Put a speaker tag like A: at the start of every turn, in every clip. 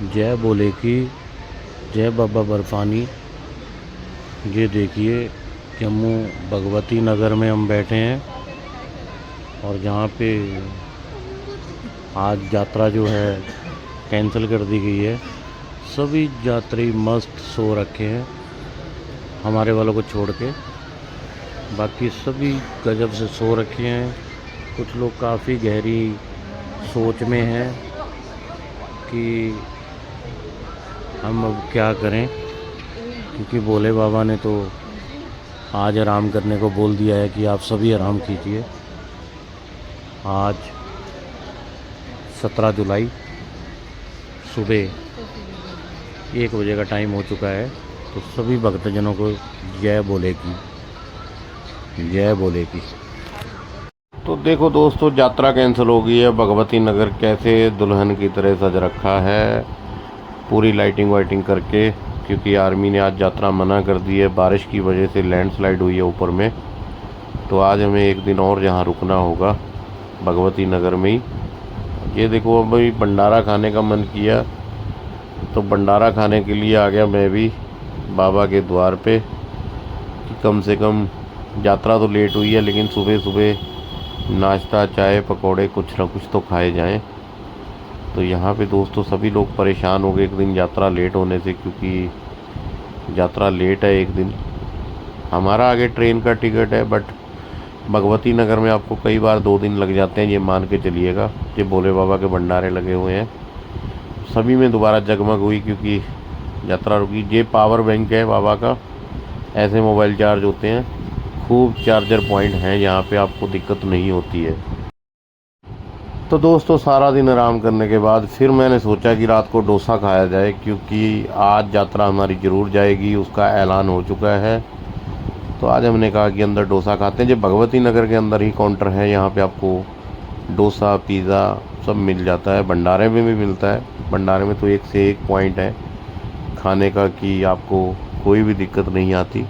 A: जय बोले की, जय बाबा बर्फानी। ये देखिए, जम्मू भगवती नगर में हम बैठे हैं और जहाँ पे आज यात्रा जो है कैंसिल कर दी गई है। सभी यात्री मस्त सो रखे हैं हमारे वालों को छोड़ के। बाकी सभी गजब से सो रखे हैं। कुछ लोग काफ़ी गहरी सोच में हैं कि हम अब क्या करें, क्योंकि भोले बाबा ने तो आज आराम करने को बोल दिया है कि आप सभी आराम कीजिए। आज 17 जुलाई सुबह 1 बजे का टाइम हो चुका है। तो सभी भक्तजनों को जय बोले की, जय बोले की। तो देखो दोस्तों, यात्रा कैंसिल हो गई है। भगवती नगर कैसे दुल्हन की तरह सज रखा है, पूरी लाइटिंग वाइटिंग करके, क्योंकि आर्मी ने आज यात्रा मना कर दी है। बारिश की वजह से लैंडस्लाइड हुई है ऊपर में। तो आज हमें एक दिन और यहाँ रुकना होगा भगवती नगर में ही। ये देखो, अभी भंडारा खाने का मन किया तो भंडारा खाने के लिए आ गया मैं भी बाबा के द्वार पे, कि कम से कम यात्रा तो लेट हुई है लेकिन सुबह सुबह नाश्ता चाय पकौड़े कुछ ना कुछ तो खाए जाएं। तो यहाँ पे दोस्तों सभी लोग परेशान हो गए एक दिन यात्रा लेट होने से, क्योंकि यात्रा लेट है एक दिन। हमारा आगे ट्रेन का टिकट है, बट भगवती नगर में आपको कई बार 2 दिन लग जाते हैं, ये मान के चलिएगा। ये भोले बाबा के भंडारे लगे हुए हैं, सभी में दोबारा जगमग हुई क्योंकि यात्रा रुकी। ये पावर बैंक है बाबा का, ऐसे मोबाइल चार्ज होते हैं। खूब चार्जर पॉइंट हैं यहाँ पे, आपको दिक्कत नहीं होती है। तो दोस्तों सारा दिन आराम करने के बाद फिर मैंने सोचा कि रात को डोसा खाया जाए, क्योंकि आज यात्रा हमारी ज़रूर जाएगी, उसका ऐलान हो चुका है। तो आज हमने कहा कि अंदर डोसा खाते हैं। जो भगवती नगर के अंदर ही काउंटर है, यहाँ पे आपको डोसा पिज़्ज़ा सब मिल जाता है। भंडारे में भी मिलता है। भंडारे में तो एक से एक पॉइंट है खाने का कि आपको कोई भी दिक्कत नहीं आती।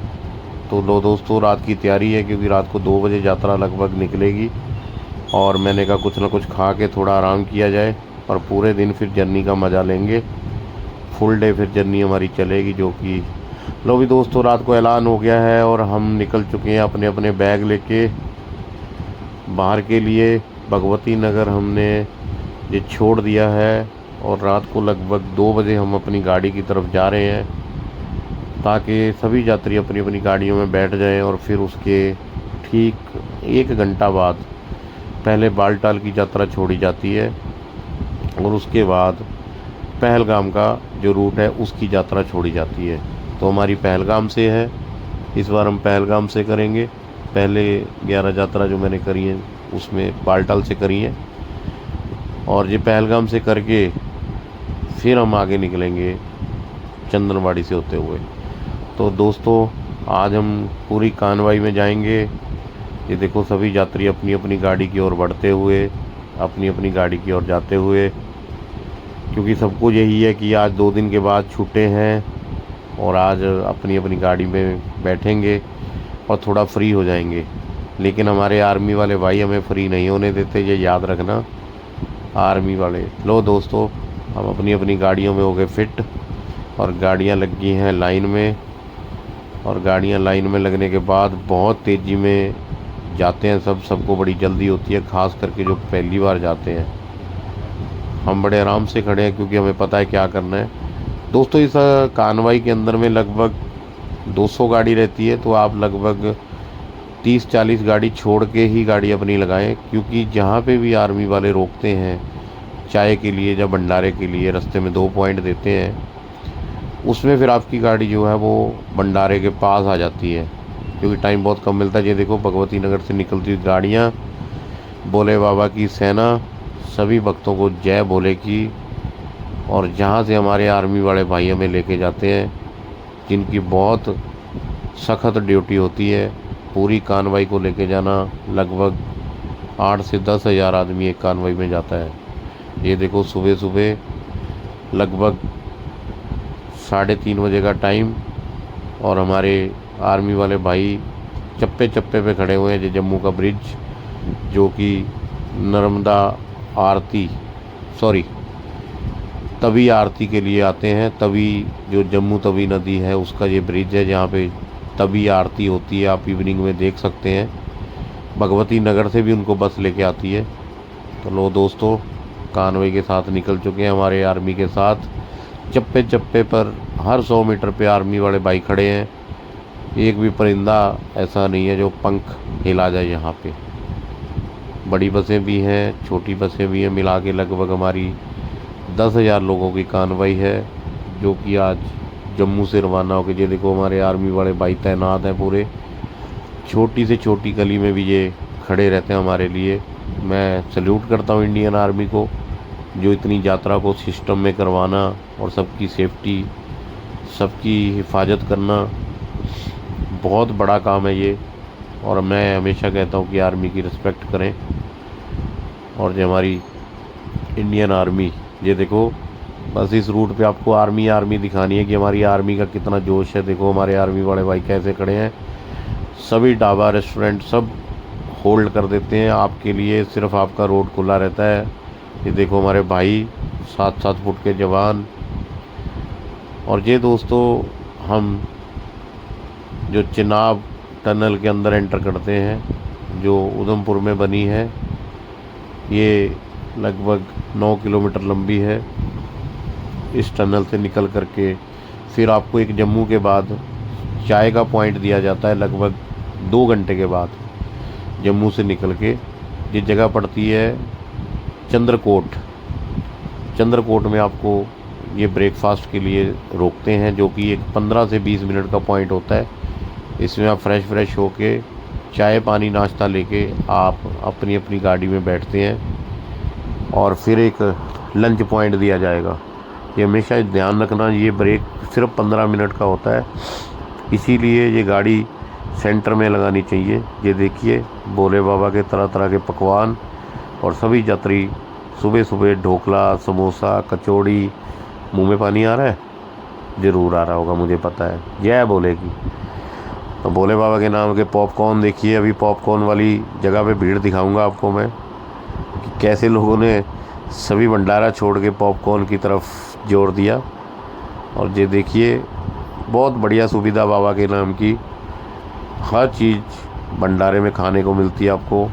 A: तो लो दोस्तों, रात की तैयारी है क्योंकि रात को 2 बजे यात्रा लगभग निकलेगी और मैंने कहा कुछ ना कुछ खा के थोड़ा आराम किया जाए और पूरे दिन फिर जर्नी का मज़ा लेंगे। फुल डे फिर जर्नी हमारी चलेगी। जो कि लो भी दोस्तों, रात को ऐलान हो गया है और हम निकल चुके हैं अपने अपने बैग लेके बाहर के लिए। भगवती नगर हमने ये छोड़ दिया है और रात को लगभग 2 बजे हम अपनी गाड़ी की तरफ जा रहे हैं, ताकि सभी यात्री अपनी अपनी गाड़ियों में बैठ जाएं। और फिर उसके ठीक 1 घंटा बाद पहले बालटाल की यात्रा छोड़ी जाती है और उसके बाद पहलगाम का जो रूट है उसकी यात्रा छोड़ी जाती है। तो हमारी पहलगाम से है, इस बार हम पहलगाम से करेंगे। पहले 11 यात्रा जो मैंने करी है उसमें बालटाल से करी है, और ये पहलगाम से करके फिर हम आगे निकलेंगे चंदनवाड़ी से होते हुए। तो दोस्तों आज हम पूरी कानवाई में जाएंगे। ये देखो सभी यात्री अपनी अपनी गाड़ी की ओर बढ़ते हुए, अपनी अपनी गाड़ी की ओर जाते हुए, क्योंकि सबको यही है कि आज 2 दिन के बाद छूटे हैं और आज अपनी अपनी गाड़ी में बैठेंगे और थोड़ा फ्री हो जाएंगे। लेकिन हमारे आर्मी वाले भाई हमें फ्री नहीं होने देते, ये याद रखना आर्मी वाले। लो दोस्तों, हम अपनी अपनी गाड़ियों में हो गए फिट और गाड़ियाँ लग गई हैं लाइन में। और गाड़ियाँ लाइन में लगने के बाद बहुत तेज़ी में जाते हैं सबको बड़ी जल्दी होती है, ख़ास करके जो पहली बार जाते हैं। हम बड़े आराम से खड़े हैं क्योंकि हमें पता है क्या करना है। दोस्तों इस कानवाई के अंदर में लगभग 200 गाड़ी रहती है, तो आप लगभग 30-40 गाड़ी छोड़ के ही गाड़ी अपनी लगाएं, क्योंकि जहाँ पे भी आर्मी वाले रोकते हैं चाय के लिए या भंडारे के लिए, रास्ते में 2 पॉइंट देते हैं, उसमें फिर आपकी गाड़ी जो है वो भंडारे के पास आ जाती है, क्योंकि टाइम बहुत कम मिलता है। ये देखो भगवती नगर से निकलती हुई गाड़ियाँ, भोले बाबा की सेना, सभी भक्तों को जय भोले की। और जहाँ से हमारे आर्मी वाले भाई हमें लेके जाते हैं, जिनकी बहुत सख्त ड्यूटी होती है, पूरी कानवाई को लेके जाना। लगभग 8 से 10 हज़ार आदमी एक कानवाई में जाता है। ये देखो सुबह सुबह लगभग 3:30 बजे का टाइम और हमारे आर्मी वाले भाई चप्पे चप्पे पे खड़े हुए हैं। ये जम्मू का ब्रिज, जो कि नर्मदा आरती तवी आरती के लिए आते हैं। तवी जो जम्मू तवी नदी है उसका ये ब्रिज है जहाँ पे तवी आरती होती है, आप इवनिंग में देख सकते हैं। भगवती नगर से भी उनको बस लेके आती है। तो लो दोस्तों, कानवे के साथ निकल चुके हैं हमारे आर्मी के साथ। चप्पे चप्पे पर हर 100 मीटर पे आर्मी वाले भाई खड़े हैं। एक भी परिंदा ऐसा नहीं है जो पंख हिला जाए यहाँ पे। बड़ी बसें भी हैं, छोटी बसें भी हैं, मिला के लगभग हमारी 10,000 लोगों की कानवाई है जो कि आज जम्मू से रवाना होकर, ये देखो हमारे आर्मी वाले भाई तैनात हैं पूरे। छोटी से छोटी गली में भी ये खड़े रहते हैं हमारे लिए। मैं सल्यूट करता हूँ इंडियन आर्मी को, जो इतनी यात्रा को सिस्टम में करवाना और सबकी सेफ्टी, सबकी हिफाजत करना बहुत बड़ा काम है ये। और मैं हमेशा कहता हूँ कि आर्मी की रिस्पेक्ट करें। और जो हमारी इंडियन आर्मी, ये देखो बस इस रूट पे आपको आर्मी आर्मी दिखानी है कि हमारी आर्मी का कितना जोश है। देखो हमारे आर्मी वाले भाई कैसे खड़े हैं। सभी ढाबा रेस्टोरेंट सब होल्ड कर देते हैं आपके लिए, सिर्फ आपका रोड खुला रहता है। ये देखो हमारे भाई 7-7 फुट के जवान। और ये दोस्तों हम जो चिनाब टनल के अंदर एंटर करते हैं जो उधमपुर में बनी है, ये लगभग 9 किलोमीटर लंबी है। इस टनल से निकल करके फिर आपको एक जम्मू के बाद चाय का पॉइंट दिया जाता है लगभग 2 घंटे के बाद। जम्मू से निकल के ये जगह पड़ती है चंद्रकोट। चंद्रकोट में आपको ये ब्रेकफास्ट के लिए रोकते हैं, जो कि एक 15 से 20 मिनट का पॉइंट होता है। इसमें आप फ्रेश होके चाय पानी नाश्ता लेके आप अपनी अपनी गाड़ी में बैठते हैं और फिर एक लंच पॉइंट दिया जाएगा। ये हमेशा ध्यान रखना, ये ब्रेक सिर्फ 15 मिनट का होता है, इसीलिए ये गाड़ी सेंटर में लगानी चाहिए। ये देखिए भोले बाबा के तरह तरह के पकवान, और सभी यात्री सुबह सुबह ढोकला, समोसा, कचौड़ी। मुंह में पानी आ रहा है? ज़रूर आ रहा होगा, मुझे पता है। जय भोले की। तो भोले बाबा के नाम के पॉपकॉर्न देखिए। अभी पॉपकॉर्न वाली जगह पे भीड़ दिखाऊंगा आपको मैं कि कैसे लोगों ने सभी भंडारा छोड़ के पॉपकॉर्न की तरफ जोर दिया। और ये देखिए बहुत बढ़िया सुविधा बाबा के नाम की, हर चीज़ भंडारे में खाने को मिलती है आपको।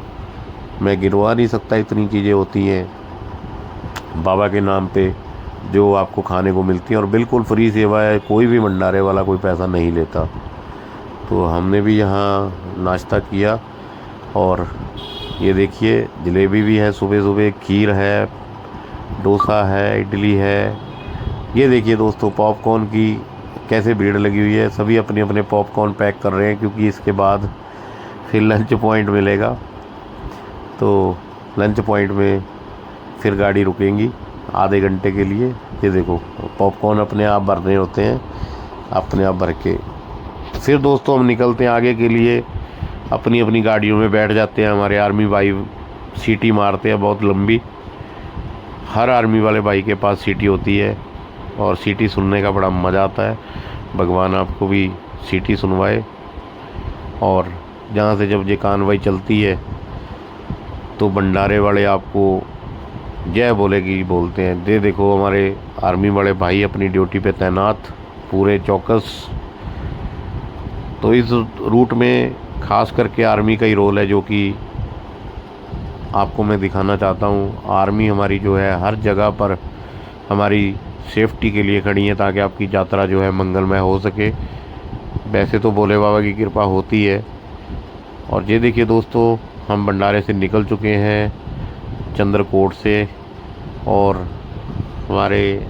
A: मैं गिनवा नहीं सकता, इतनी चीज़ें होती हैं बाबा के नाम पे जो आपको खाने को मिलती हैं, और बिल्कुल फ्री सेवा है। कोई भी भंडारे वाला कोई पैसा नहीं लेता। तो हमने भी यहाँ नाश्ता किया। और ये देखिए जलेबी भी है सुबह सुबह, खीर है, डोसा है, इडली है। ये देखिए दोस्तों पॉपकॉर्न की कैसे भीड़ लगी हुई है। सभी अपने अपने पॉपकॉर्न पैक कर रहे हैं क्योंकि इसके बाद फिर लंच पॉइंट मिलेगा। तो लंच पॉइंट में फिर गाड़ी रुकेंगी आधे घंटे के लिए। ये देखो पॉपकॉर्न अपने आप भर रहे होते हैं, अपने आप भर के फिर दोस्तों हम निकलते हैं आगे के लिए। अपनी अपनी गाड़ियों में बैठ जाते हैं। हमारे आर्मी भाई सीटी मारते हैं बहुत लंबी। हर आर्मी वाले भाई के पास सीटी होती है और सीटी सुनने का बड़ा मज़ा आता है। भगवान आपको भी सीटी सुनवाए। और जहाँ से जब ये कानवाई चलती है तो भंडारे वाले आपको जय बोले की बोलते हैं। दे देखो हमारे आर्मी वाले भाई अपनी ड्यूटी पे तैनात, पूरे चौकस। तो इस रूट में ख़ास करके आर्मी का ही रोल है जो कि आपको मैं दिखाना चाहता हूँ। आर्मी हमारी जो है हर जगह पर हमारी सेफ्टी के लिए खड़ी है ताकि आपकी यात्रा जो है मंगलमय हो सके। वैसे तो भोले बाबा की कृपा होती है। और ये देखिए दोस्तों हम भंडारे से निकल चुके हैं चंद्रकोट से, और हमारे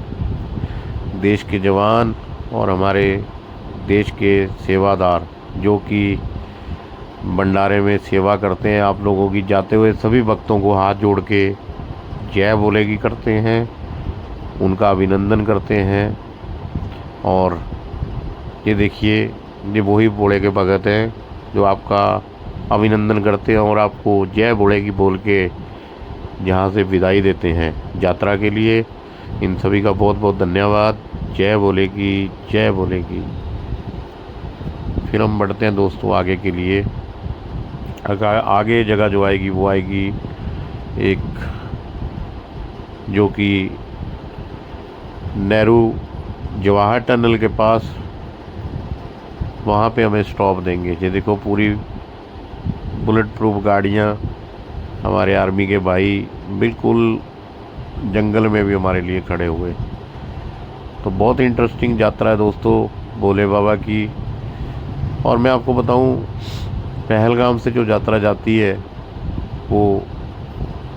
A: देश के जवान और हमारे देश के सेवादार जो कि भंडारे में सेवा करते हैं, आप लोगों की जाते हुए सभी भक्तों को हाथ जोड़ के जय बोलेगी करते हैं, उनका अभिनंदन करते हैं। और ये देखिए ये वही भोले के भगत हैं जो आपका अभिनंदन करते हैं और आपको जय भोले की बोल के यहाँ से विदाई देते हैं यात्रा के लिए। इन सभी का बहुत बहुत धन्यवाद। जय भोले की, जय भोले की। फिर हम बढ़ते हैं दोस्तों आगे के लिए। आगे जगह जो आएगी वो आएगी एक जो कि नेहरू जवाहर टनल के पास, वहाँ पे हमें स्टॉप देंगे। ये देखो पूरी बुलेट प्रूफ गाड़ियाँ, हमारे आर्मी के भाई बिल्कुल जंगल में भी हमारे लिए खड़े हुए। तो बहुत इंटरेस्टिंग यात्रा है दोस्तों भोले बाबा की। और मैं आपको बताऊं, पहलगाम से जो यात्रा जाती है वो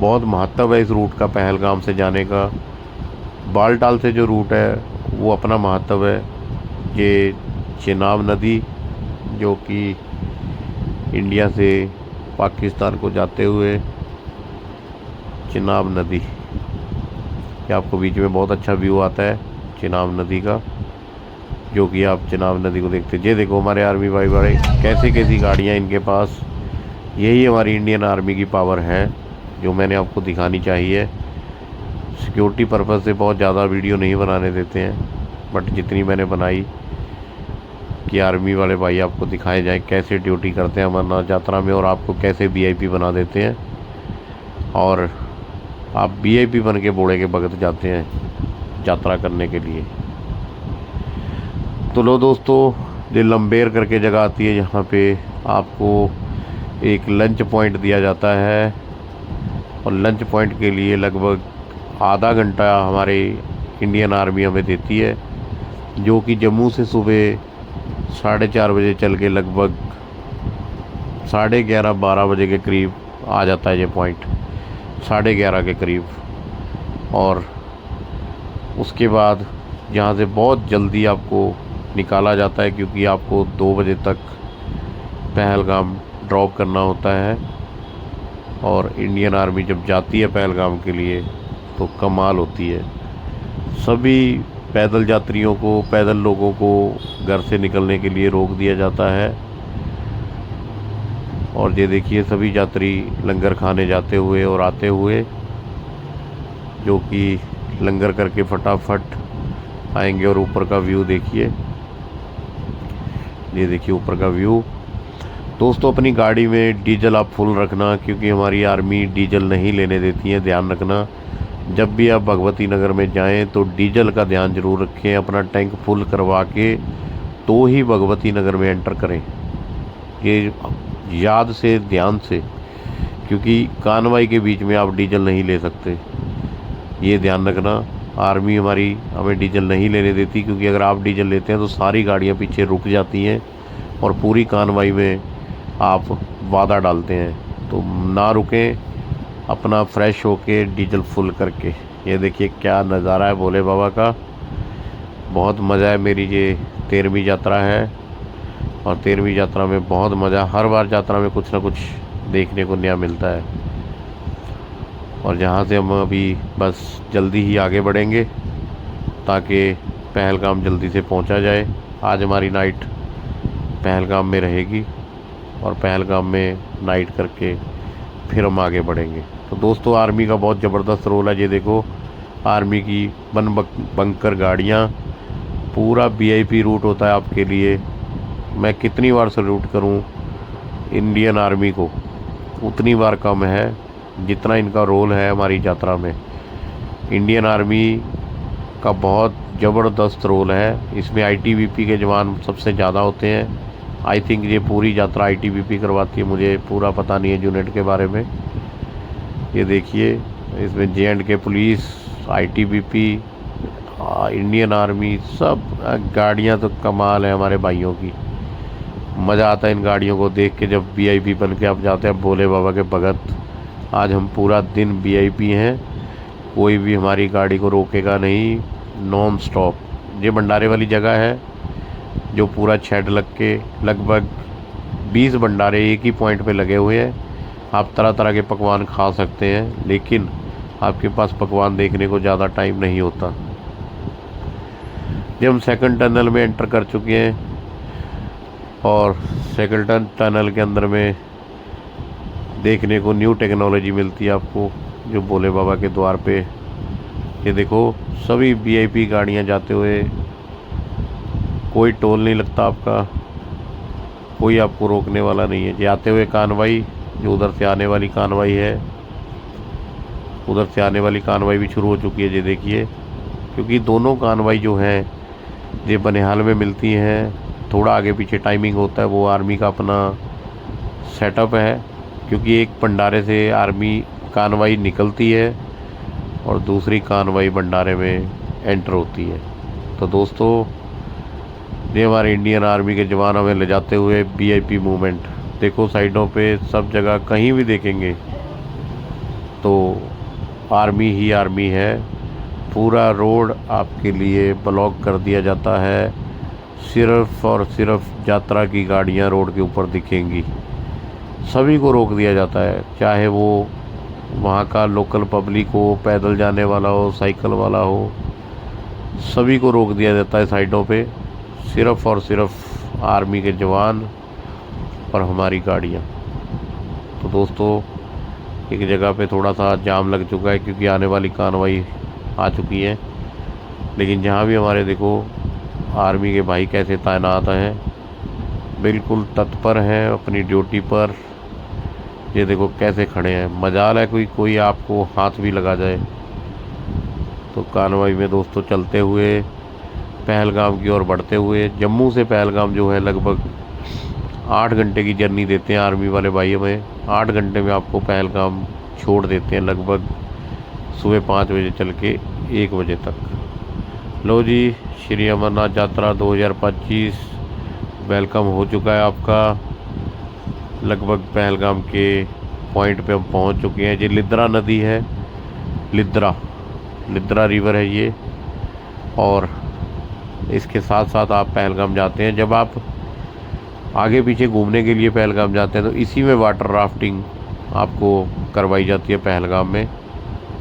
A: बहुत महत्व है इस रूट का, पहलगाम से जाने का। बालटाल से जो रूट है वो अपना महत्व है। ये चेनाब नदी जो कि इंडिया से पाकिस्तान को जाते हुए चेनाब नदी, ये आपको बीच में बहुत अच्छा व्यू आता है चेनाब नदी का, जो कि आप चेनाब नदी को देखते। ये देखो हमारे आर्मी भाई बड़े कैसी कैसी गाड़ियाँ इनके पास। यही हमारी इंडियन आर्मी की पावर है जो मैंने आपको दिखानी चाहिए। सिक्योरिटी पर्पज़ से बहुत ज़्यादा वीडियो नहीं बनाने देते हैं, बट जितनी मैंने बनाई कि आर्मी वाले भाई आपको दिखाए जाए कैसे ड्यूटी करते हैं अमरनाथ यात्रा में, और आपको कैसे वीआईपी बना देते हैं, और आप वीआईपी बन के बूढ़े के भगत जाते हैं यात्रा करने के लिए। तो लो दोस्तों, ये लंबेर करके जगह आती है, यहाँ पे आपको एक लंच पॉइंट दिया जाता है, और लंच पॉइंट के लिए लगभग आधा घंटा हमारे इंडियन आर्मी हमें देती है, जो कि जम्मू से सुबह 4:30 बजे चल के लगभग 11:30-12 बजे के करीब आ जाता है ये पॉइंट, 11:30 के करीब। और उसके बाद यहाँ से बहुत जल्दी आपको निकाला जाता है, क्योंकि आपको 2 बजे तक पहलगाम ड्रॉप करना होता है। और इंडियन आर्मी जब जाती है पहलगाम के लिए तो कमाल होती है। सभी पैदल यात्रियों को, पैदल लोगों को घर से निकलने के लिए रोक दिया जाता है। और ये देखिए सभी यात्री लंगर खाने जाते हुए और आते हुए, जो कि लंगर करके फटाफट आएंगे। और ऊपर का व्यू देखिए, ये देखिए ऊपर का व्यू। दोस्तों अपनी गाड़ी में डीजल आप फुल रखना, क्योंकि हमारी आर्मी डीजल नहीं लेने देती है, ध्यान रखना। जब भी आप भगवती नगर में जाएं तो डीजल का ध्यान जरूर रखें, अपना टैंक फुल करवा के तो ही भगवती नगर में एंटर करें, ये याद से ध्यान से, क्योंकि कानवाई के बीच में आप डीजल नहीं ले सकते, ये ध्यान रखना। आर्मी हमारी हमें डीजल नहीं लेने देती, क्योंकि अगर आप डीजल लेते हैं तो सारी गाड़ियां पीछे रुक जाती हैं और पूरी कानवाई में आप वादा डालते हैं। तो ना रुकें, अपना फ्रेश होके डीजल फुल करके। ये देखिए क्या नज़ारा है भोले बाबा का, बहुत मज़ा है। मेरी ये 13वीं यात्रा है, और 13वीं यात्रा में बहुत मज़ा, हर बार यात्रा में कुछ ना कुछ देखने को नया मिलता है। और जहाँ से हम अभी बस जल्दी ही आगे बढ़ेंगे ताकि पहलगाम जल्दी से पहुँचा जाए। आज हमारी नाइट पहलगाम में रहेगी, और पहलगाम में नाइट करके फिर हम आगे बढ़ेंगे। तो दोस्तों आर्मी का बहुत ज़बरदस्त रोल है। ये देखो आर्मी की बंकर गाड़ियाँ, पूरा वीआईपी रूट होता है आपके लिए। मैं कितनी बार सल्यूट करूं इंडियन आर्मी को, उतनी बार कम है जितना इनका रोल है हमारी यात्रा में। इंडियन आर्मी का बहुत ज़बरदस्त रोल है, इसमें आईटीबीपी के जवान सबसे ज़्यादा होते हैं। आई थिंक ये पूरी यात्रा आईटीबीपी करवाती है, मुझे पूरा पता नहीं है यूनिट के बारे में। ये देखिए इसमें जे&के पुलिस, आईटीबीपी, इंडियन आर्मी, सब गाड़ियाँ तो कमाल है हमारे भाइयों की। मज़ा आता है इन गाड़ियों को देख के, जब वीआईपी बन के आप जाते हैं भोले बाबा के भगत। आज हम पूरा दिन वीआईपी हैं, कोई भी हमारी गाड़ी को रोकेगा नहीं, नॉन स्टॉप। ये भंडारे वाली जगह है जो पूरा शेड लग के लगभग 20 भंडारे एक ही पॉइंट पे लगे हुए हैं। आप तरह तरह के पकवान खा सकते हैं, लेकिन आपके पास पकवान देखने को ज़्यादा टाइम नहीं होता। जब हम सेकंड टनल में एंटर कर चुके हैं, और सेकंड टनल के अंदर में देखने को न्यू टेक्नोलॉजी मिलती है आपको, जो भोले बाबा के द्वार पे। ये देखो सभी वीआईपी गाड़ियां जाते हुए, कोई टोल नहीं लगता आपका, कोई आपको रोकने वाला नहीं है। जाते हुए कानवाई, जो उधर से आने वाली कानवाई है, उधर से आने वाली कानवाई भी शुरू हो चुकी है। ये देखिए क्योंकि दोनों कानवाई जो हैं ये बनिहाल में मिलती हैं। थोड़ा आगे पीछे टाइमिंग होता है, वो आर्मी का अपना सेटअप है, क्योंकि एक भंडारे से आर्मी कानवाई निकलती है और दूसरी कानवाई भंडारे में एंटर होती है। तो दोस्तों, ये हमारे इंडियन आर्मी के जवान हमें ले जाते हुए वीआईपी मूवमेंट। देखो साइडों पे सब जगह कहीं भी देखेंगे तो आर्मी ही आर्मी है। पूरा रोड आपके लिए ब्लॉक कर दिया जाता है, सिर्फ़ और सिर्फ यात्रा की गाड़ियां रोड के ऊपर दिखेंगी। सभी को रोक दिया जाता है, चाहे वो वहाँ का लोकल पब्लिक हो, पैदल जाने वाला हो, साइकिल वाला हो, सभी को रोक दिया जाता है साइडों पे। सिर्फ़ और सिर्फ आर्मी के जवान और हमारी गाड़ियाँ। तो दोस्तों, एक जगह पे थोड़ा सा जाम लग चुका है क्योंकि आने वाली कार्रवाई आ चुकी है, लेकिन जहाँ भी हमारे देखो आर्मी के भाई कैसे तैनात हैं, बिल्कुल तत्पर हैं अपनी ड्यूटी पर। ये देखो कैसे खड़े हैं, मजाल है कोई आपको हाथ भी लगा जाए। तो कार्रवाई में दोस्तों चलते हुए पहलगाम की ओर बढ़ते हुए, जम्मू से पहलगाम जो है लगभग 8 घंटे की जर्नी देते हैं आर्मी वाले भाई हमें। 8 घंटे में आपको पहलगाम छोड़ देते हैं, लगभग सुबह 5 बजे चल के 1 बजे तक। लो जी, श्री अमरनाथ यात्रा 2025 वेलकम हो चुका है आपका। लगभग पहलगाम के पॉइंट पे हम पहुंच चुके हैं। ये लिद्रा नदी है, लिद्रा रिवर है ये, और इसके साथ साथ आप पहलगाम जाते हैं। जब आप आगे पीछे घूमने के लिए पहलगाम जाते हैं तो इसी में वाटर राफ्टिंग आपको करवाई जाती है पहलगाम में।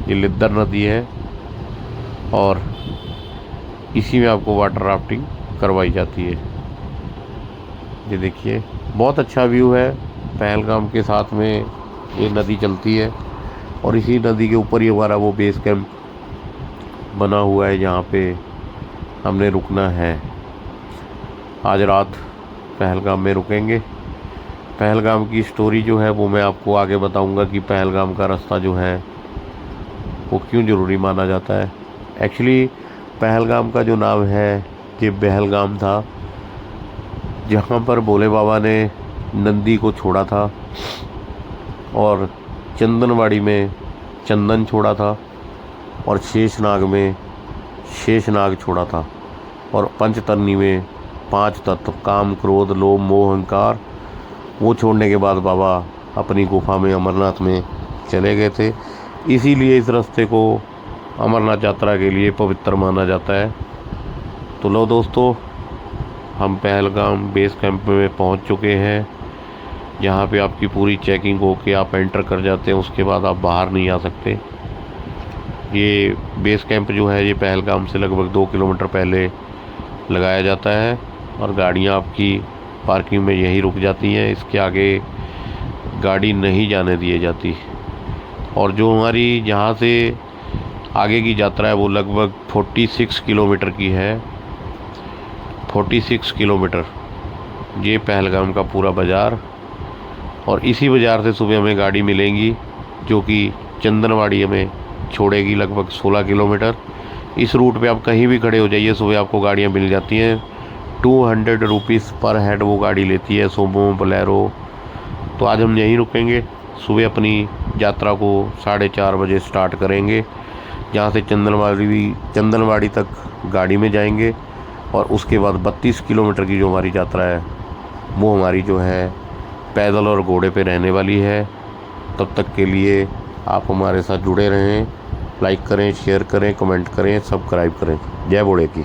A: ये लिद्रा नदी है और इसी में आपको वाटर राफ्टिंग करवाई जाती है। ये देखिए बहुत अच्छा व्यू है, पहलगाम के साथ में ये नदी चलती है और इसी नदी के ऊपर ही हमारा वो बेस कैंप बना हुआ है जहाँ पे हमने रुकना है। आज रात पहलगाम में रुकेंगे। पहलगाम की स्टोरी जो है वो मैं आपको आगे बताऊंगा कि पहलगाम का रास्ता जो है वो क्यों ज़रूरी माना जाता है। एक्चुअली पहलगाम का जो नाम है ये पहलगाम था, जहाँ पर भोले बाबा ने नंदी को छोड़ा था और चंदनवाड़ी में चंदन छोड़ा था और शेषनाग में शेषनाग छोड़ा था, और पंचतरनी में 5 तत्व काम क्रोध लोभ मोह अहंकार वो छोड़ने के बाद बाबा अपनी गुफा में अमरनाथ में चले गए थे। इसीलिए इस रास्ते को अमरनाथ यात्रा के लिए पवित्र माना जाता है। तो लो दोस्तों, हम पहलगाम बेस कैंप में पहुंच चुके हैं। यहाँ पे आपकी पूरी चेकिंग हो के आप एंटर कर जाते हैं, उसके बाद आप बाहर नहीं आ सकते। ये बेस कैंप जो है ये पहलगाम से लगभग 2 किलोमीटर पहले लगाया जाता है और गाड़ियाँ आपकी पार्किंग में यहीं रुक जाती हैं। इसके आगे गाड़ी नहीं जाने दी जाती। और जो हमारी यहाँ से आगे की यात्रा है वो लगभग 46 किलोमीटर की है। 46 किलोमीटर ये पहलगाम का पूरा बाज़ार, और इसी बाज़ार से सुबह हमें गाड़ी मिलेंगी जो कि चंदनवाड़ी हमें छोड़ेगी लगभग 16 किलोमीटर। इस रूट पे आप कहीं भी खड़े हो जाइए, सुबह आपको गाड़ियाँ मिल जाती हैं। 200 रुपीज़ पर हेड वो गाड़ी लेती है, सोमो बोलेरो। तो आज हम यहीं रुकेंगे, सुबह अपनी यात्रा को 4:30 बजे स्टार्ट करेंगे। जहाँ से चंदनवाड़ी तक गाड़ी में जाएंगे और उसके बाद 32 किलोमीटर की जो हमारी यात्रा है वो हमारी जो है पैदल और घोड़े पे रहने वाली है। तब तक के लिए आप हमारे साथ जुड़े रहें, लाइक करें, शेयर करें, कमेंट करें, सब्सक्राइब करें। जय भोले की।